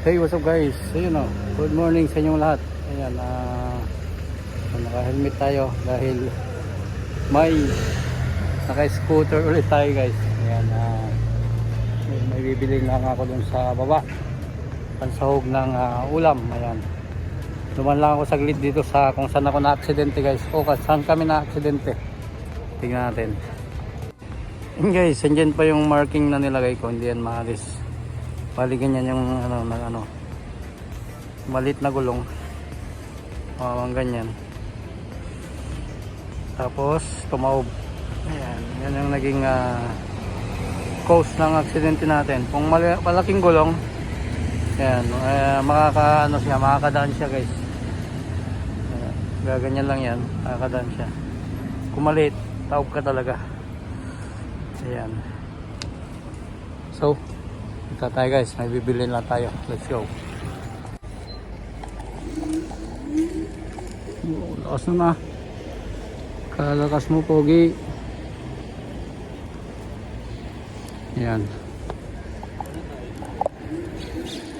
Hey, what's up guys? So yun o, good morning sa inyong lahat. Ayan, naka-helmet tayo dahil may naka-scooter ulit tayo guys. Ayan, may bibili lang ako dun sa baba, pansahog ng ulam. Ayan, duman lang ako saglit dito sa kung saan ako na-aksidente guys. O saan kami na-aksidente, tingnan natin. Ayan guys, andyan pa yung marking na nilagay ko, hindi yan maalis. Bali ganyan yung malit na gulong, ang ganyan, tapos tumaob. Ayan, yan yung naging cause ng aksidente natin. Kung malaking gulong, ayan, makakadaan siya guys. Ganyan lang yan, makakadaan siya. Kung maliit, taob ka talaga. Ayan, so ito tayo guys, may bibili lang tayo. Let's go. Lakas na. Kalakas mo, pogi. Ayan.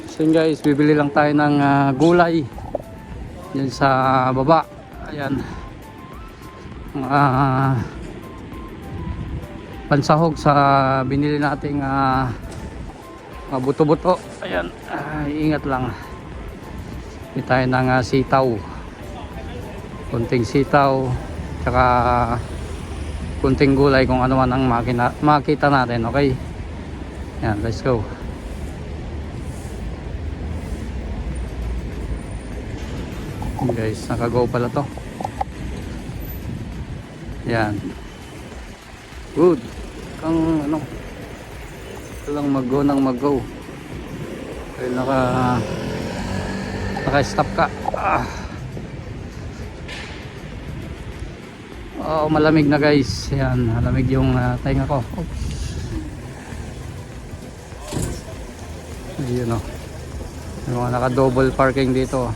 So yun guys, bibili lang tayo ng gulay yan sa baba. Ayan, pansahog sa binili nating buto-buto. Ayan, ingat lang. Hindi tayo ng sitaw, kunting sitaw, tsaka kunting gulay kung ano man ang makita natin. Okay, yan, let's go. Guys, naka-go pala to. Yan, good. Kang lang mag-go ng mag-go. Kaya naka-stop ka. Oh, malamig na guys. Yan, malamig yung tainga ko. Oops. Ayun o. Yung mga naka-double parking dito.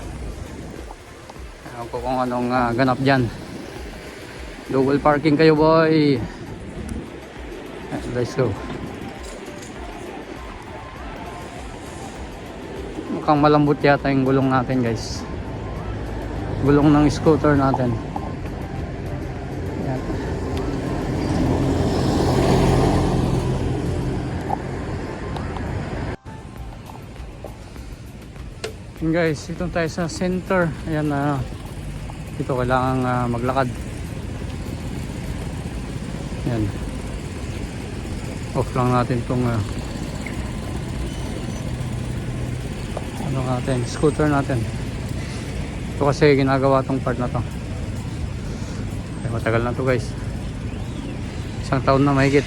Ewan ko kung anong ganap dyan. Double parking kayo, boy. Let's go. Mukhang malambot yata yung gulong natin guys, gulong ng scooter natin. Yan. Yan guys, ito tayo sa center. Ayan, dito kailangan maglakad. Yan, off lang natin itong natin, scooter natin. Ito kasi ginagawa tong part na to. Ay, matagal na to guys, 1 taon na mahigit.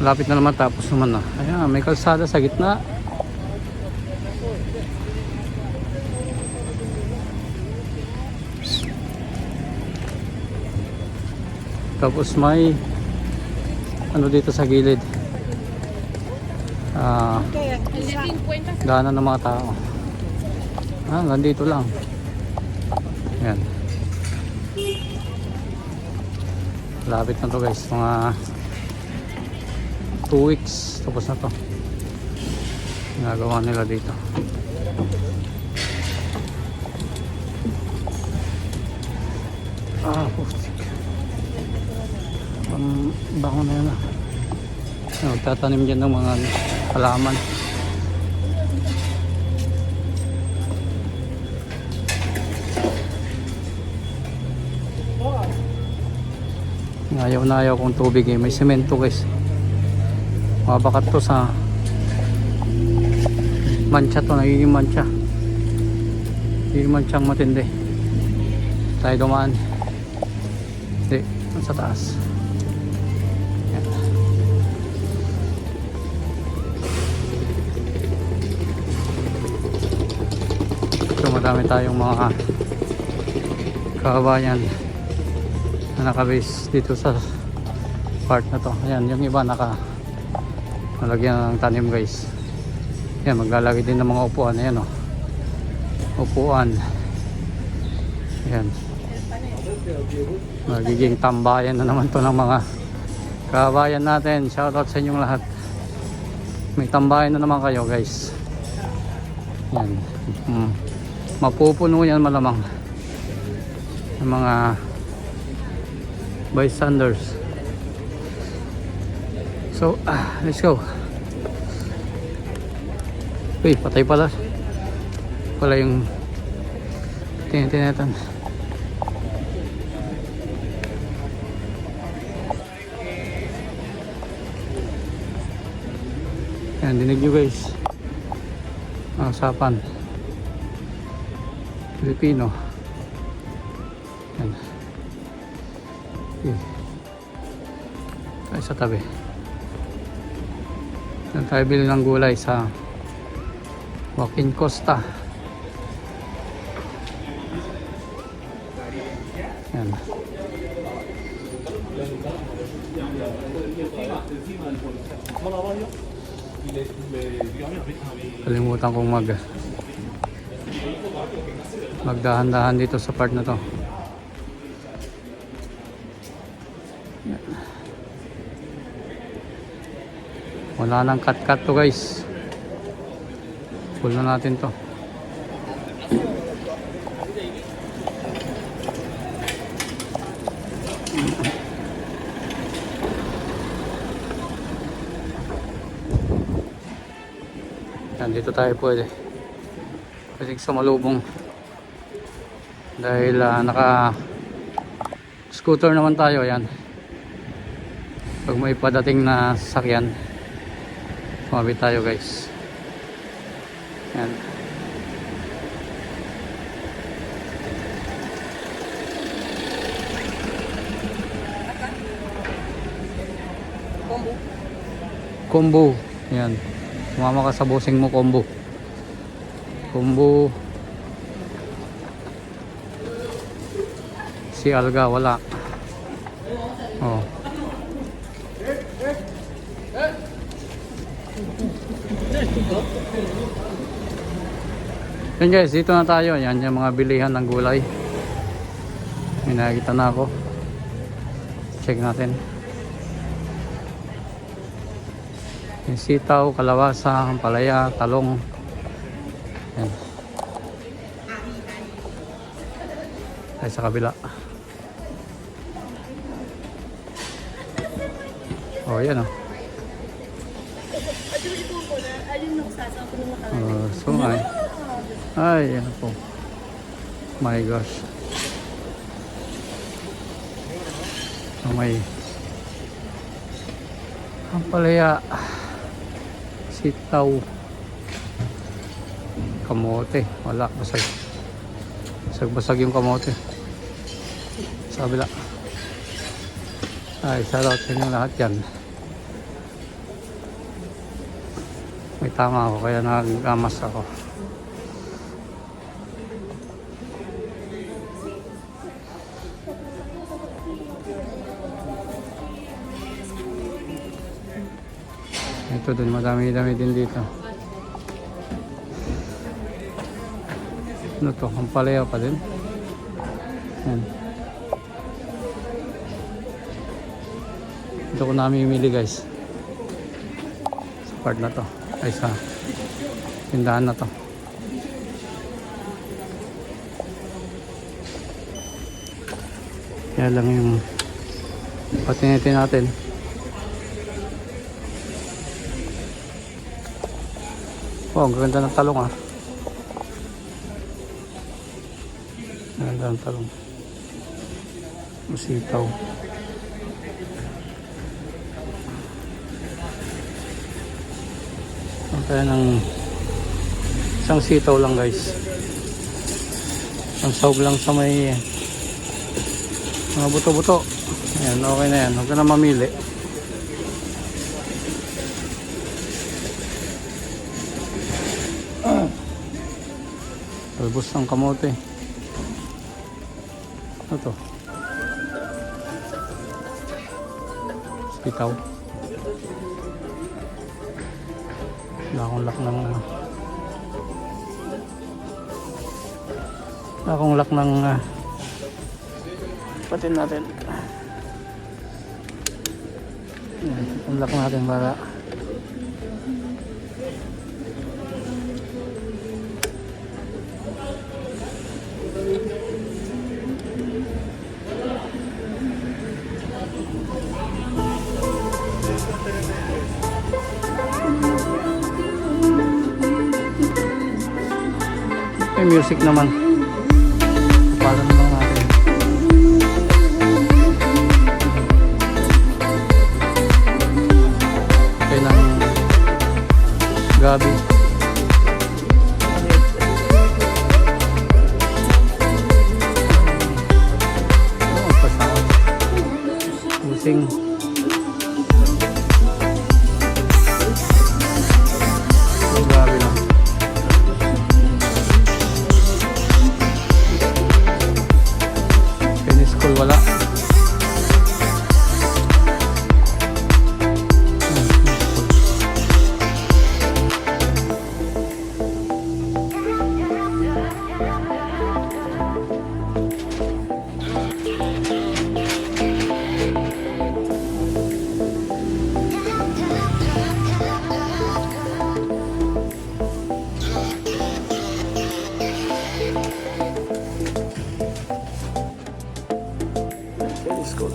Malapit na naman tapos naman na. Ayan, may kalsada sa gitna. Tapos may dito sa gilid, daanan ng mga tao. Hanggang dito lang. Yan, lapit na to guys, mga 2 weeks tapos na to. Ginagawa nila dito. Pustik. Bango na yan magtatanim dyan ng mga halaman. Ayaw na ayaw kong tubig may semento guys. Mabakat to sa mancha to, nagiging mancha. Nagiging manchang matindi. Tayo dumaan. Hindi, sa taas. Madami tayong mga kabayan na nakabase dito sa part na to. Ayan, yung iba malagyan ng tanim guys. Ayan, maglalagay din ng mga upuan. Ayan upuan. Ayan, magiging tambayan na naman to ng mga kabayan natin. Shoutout sa inyong lahat. May tambayan na naman kayo guys. Yan. Mapupuno yan malamang ng mga bystanders. So, let's go. Uy, patay pala. Wala yung tinitinetan. Yan, dinig nyo guys. Ang usapan. Pilipino. Yan. Okay. Tayo sa tabi. Yan tayo bili ng gulay sa Joaquin Costa. Yan. Kalimutan kong magdahan-dahan dito sa part na to. Wala nang cut-cut to guys. Full na natin to. Yan, dito tayo pwede sumalubong dahil naka scooter naman tayo. Yan, pag may padating na sasakyan tumabi tayo guys. Yan. Combo. Yan. Sumama ka sa bossing mo, combo. Combo. Si Alga wala. Oh. Yan guys, dito na tayo. Yan yung mga bilihan ng gulay. May nakikita na ako. Check natin. Yung sitaw, kalawasa, palaya, talong. Yan. Ay sa kabila. Oh, yan oh. So ay, yan po. My gosh. Oh, may ang palaya, sitaw, kamote. Wala, basag yung kamote sa kabila. Ay, shoutout sa inyo lahat yan. May tama ako kaya nagamas ako. Ito dun, madami-dami din dito. Ano to? Ang palaya pa din. Yan. Ito ko namimili guys. Sa part na to. Ay sa tindahan na to. Kaya lang yung patinitin natin. Oh, ang ganda ng talong ah. Ang ganda ng talong. Masitaw. Ang kaya ng isang sitaw lang guys. Ang sahog lang sa may mga buto-buto. Ayan, okay na yan. Huwag ka na mamili. Talbos ng kamote. Ano to? Sitaw. Akong lak ng patin natin. Ang lak natin para May music naman. Paano naman natin. Okay ng gabi. Oh, pasawat. Busing. Oh, grabe lang. School wala. School.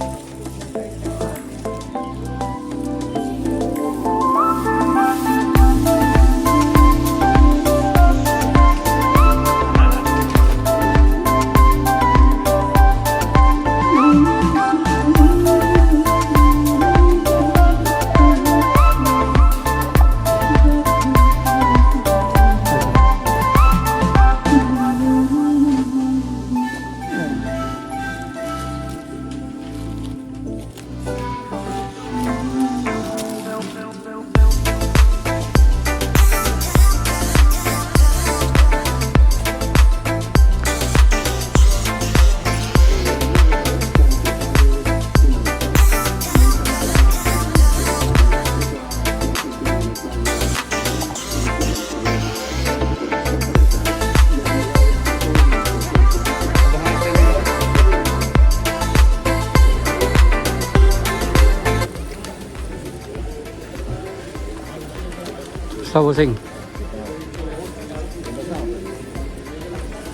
Sa busing.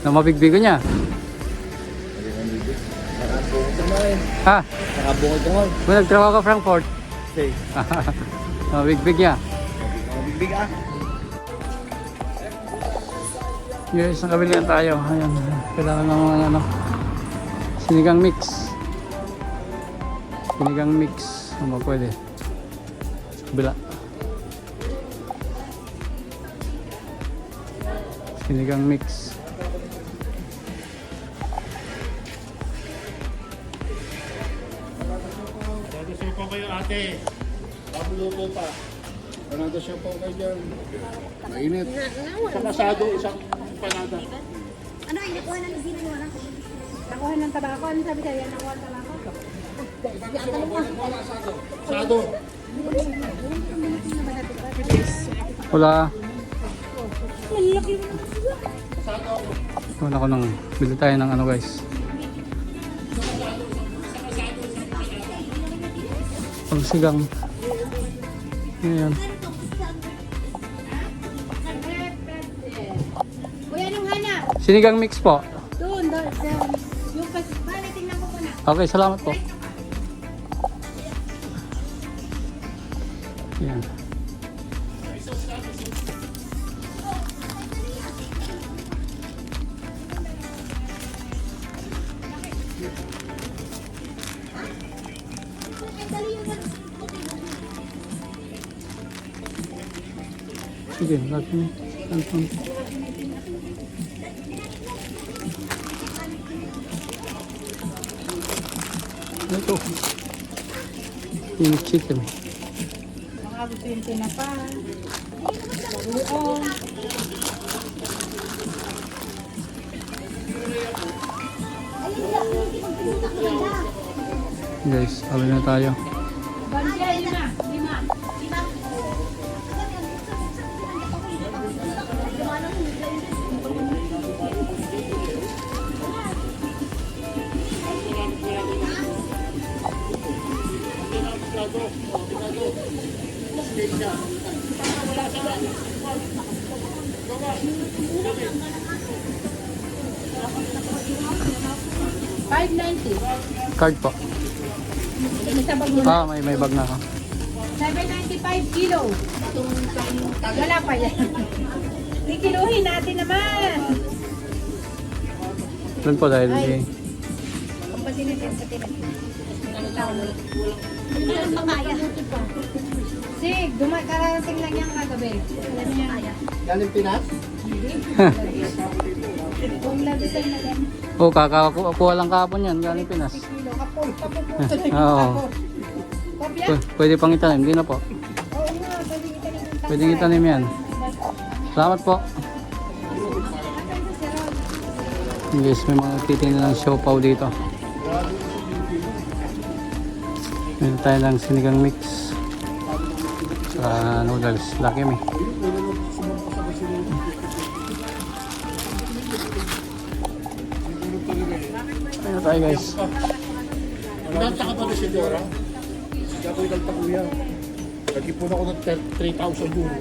Na mabigbigo niya. Ha? Nakabungod ko ngayon. Kung nagtrabaho ka Frankfurt. Okay. Mabigbig niya. Big ah. Guys, nakabili na tayo. Ayan. Kailangan ng ano, sinigang mix. Sinigang mix. Ano ba pwede? Sa kabila. Sinigang mix. Nado siya po kayo ate. Pabulo pa. Nado siya po kayo dyan. Mainit. Isang asado, isang panada. Ano, nakuha na ni Zina yung anak? Nakuha ng tabako. Ano sabi sa'yo? Nakuha ng tabako? Asado. Wala. Malaki mo. Wala ko nang bili tayo ng ano guys. Pagsigang. Ayan. Kuya, anong hanap? Sinigang mix po. Doon. Yung bale, tingnan ko muna. Okay, salamat po. Ayan. Sige, natin. Ito. Yung chicken. Mga gusto yung tinapa. Bagoong. Guys, alam na tayo. Banja, lima. $5.90. Card po. May sabag mo na. May bag na ako. $7.95 kilo. Wala pa yan. Kikiluhin natin naman. Doon po dahil Ang patinit yan, patinit. Hindi lang papaya. Sig, kararating lang yan kagabi. Alam niya. Galing Pinas? Kung labisan na yan. oh, kakakuha lang kahapon yan, galing Pinas. Kilo, papupunta na yung Oo. kapon. Kopya? Pwede pang itanim, hindi na po. Oo nga, pwede itanim yung tayo. Pwede itanim yan. Salamat po. Guys, may mga titingnan ng siopaw dito. Meron tayo ng sinigang mix sa noodles. Laki me. Ayun tayo guys. Nagtaka pa rin si Dora. Hindi ako ikalta kuya. Nag-ipon ako ng 3,000 euro.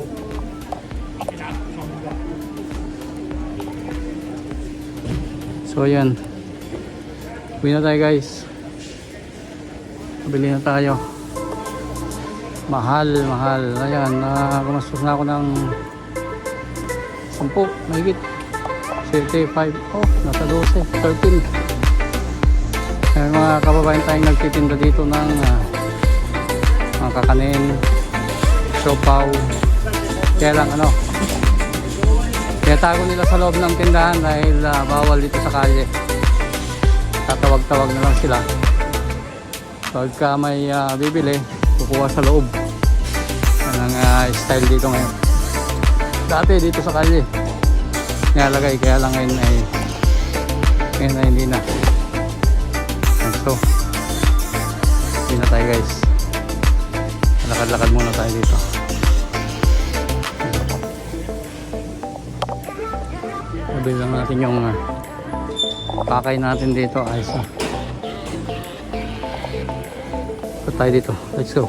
So yan. Uwi na tayo guys. Bili na tayo. Mahal. Ayan, nakamastos na ako ng 10, mahigit. 75, oh, nasa 12, 13. Ayan, mga kababayan tayong nagtitinda dito ng mga kakanin, siopaw. Kaya lang kaya tago nila sa loob ng tindahan dahil bawal dito sa kalye. Tatawag-tawag na lang sila. Pagka may bibili, kukuha sa loob. Yan ang style dito ngayon. Dati dito sa kalye nilalagay, kaya lang ngayon ay hindi na. So hindi na tayo guys, lakad-lakad muna tayo dito. Sabi lang natin yung pakay natin dito. Ayos na. Ikot tayo dito, let's go.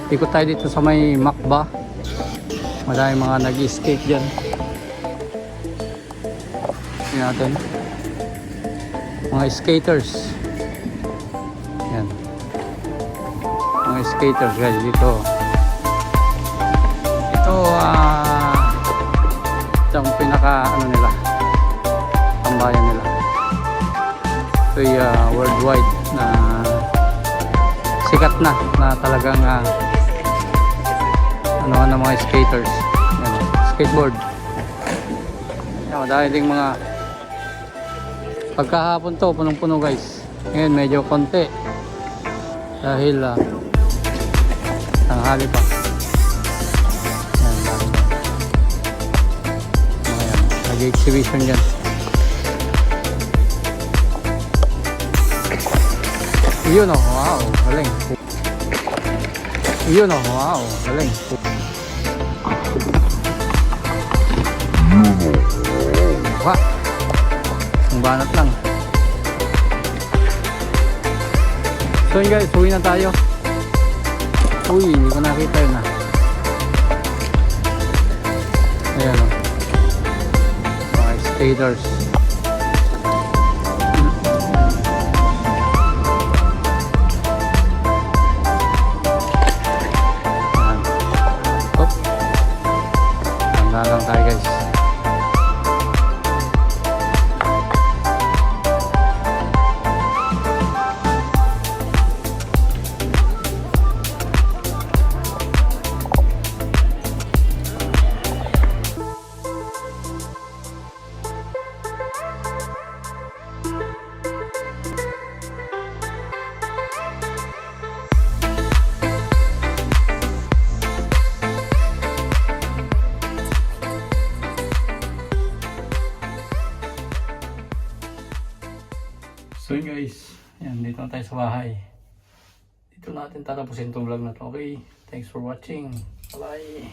Ikot tayo dito sa may Macba. Madami mga nag-skate dyan. Tingnan natin mga skaters. Yan, mga skaters guys dito. Ito ang pinaka nila, tambayan nila. Ito ay worldwide na sikat na talagang ng mga skaters. Yan, skateboard. Yan, dahil ding mga pagkahapon to punong-puno guys. Ngayon medyo konti dahil tanghali pa. Yan, nag-exhibition dyan. Yun o, wow, galing. Yun o, wow, galing. Wah, ang banat lang. So yun guys, uwi na tayo. Uy, hindi ko nakita yun Ayan o, mga skaters. Lang tayo guys. So yun guys, yan, dito na tayo sa bahay. Dito natin tatapusin itong vlog na to. Okay, thanks for watching. Bye.